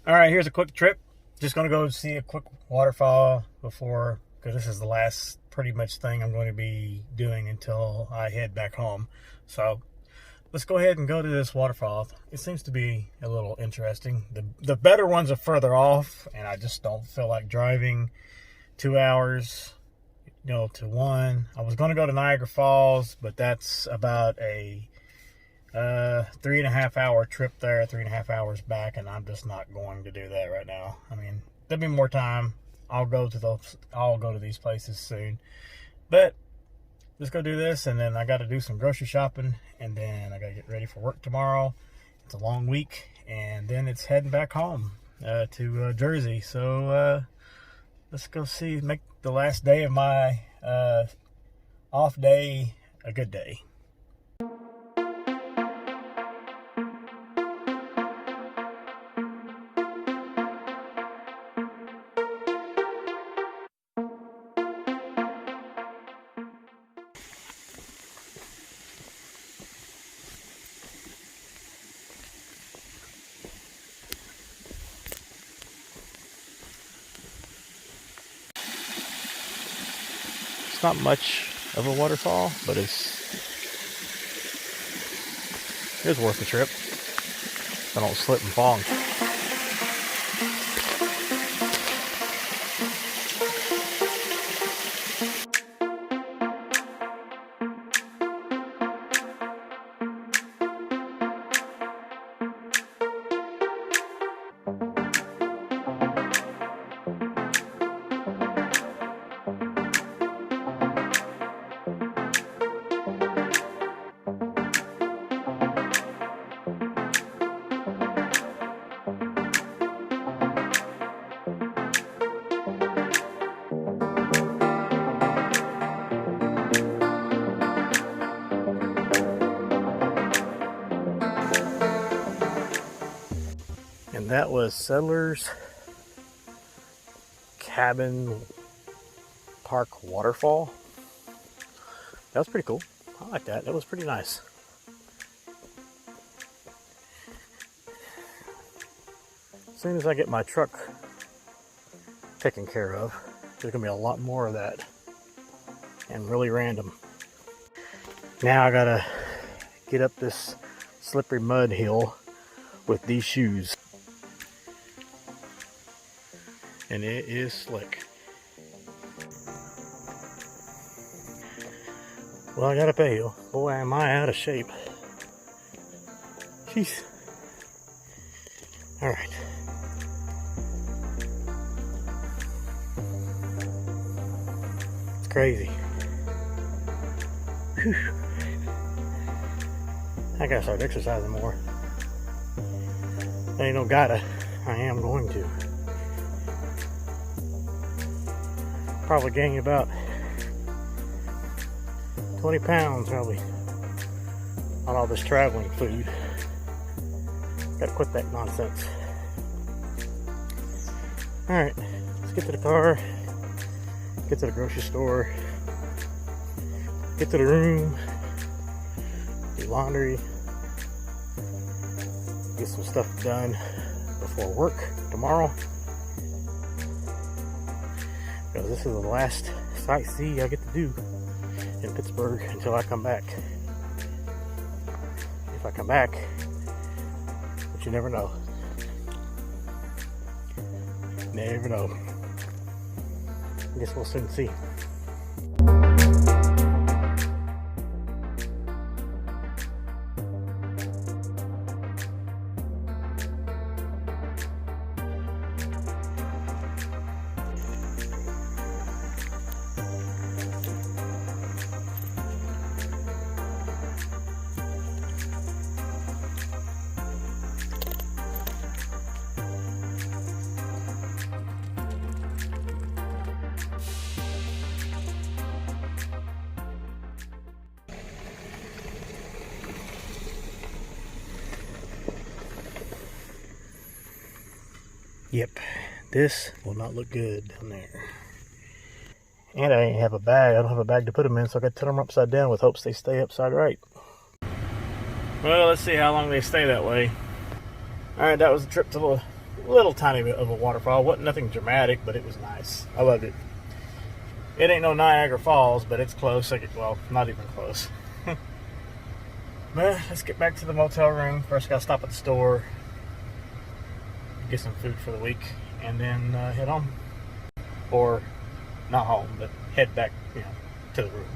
All right, here's a quick trip. Just going to go see a quick waterfall before, because this is the last pretty much thing I'm going to be doing until I head back home. So let's go ahead and go to this waterfall. It seems to be a little interesting. The better ones are further off, and I just don't feel like driving 2 hours, to one. I was going to go to Niagara Falls, but that's about a 3.5 hour trip there, 3.5 hours back, and I'm just not going to do that right now. I mean, there'll be more time. I'll go to these places soon, but let's go do this, and then I got to do some grocery shopping, and then I got to get ready for work tomorrow. It's a long week, and then it's heading back home to Jersey. So let's go make the last day of my off day a good day. It's not much of a waterfall, but it's worth the trip. I don't slip and fall. And that was Settlers Cabin Park Waterfall. That was pretty cool. I like that. That was pretty nice. As soon as I get my truck taken care of, there's going to be a lot more of that. And really random. Now I got to get up this slippery mud hill with these shoes. And it is slick. Well, I got up a hill. Boy, am I out of shape. Jeez. All right. It's crazy. Whew. I gotta start exercising more. I ain't no gotta. I am going to. Probably gain about 20 pounds probably on all this traveling food. Gotta quit that nonsense. Alright, let's get to the car, get to the grocery store, get to the room, do laundry, get some stuff done before work tomorrow. Because this is the last sightsee I get to do in Pittsburgh until I come back. If I come back, but you never know. Never know. I guess we'll soon see. Yep, this will not look good down there. And I ain't have a bag. I don't have a bag to put them in, so I got to turn them upside down with hopes they stay upside right. Well, let's see how long they stay that way. Alright, that was the trip to the little tiny bit of a waterfall. Wasn't nothing dramatic, but it was nice. I loved it. It ain't no Niagara Falls, but it's close. Well, not even close. But let's get back to the motel room. First, gotta stop at the store, get some food for the week, and then head home. Or not home, but head back, to the room.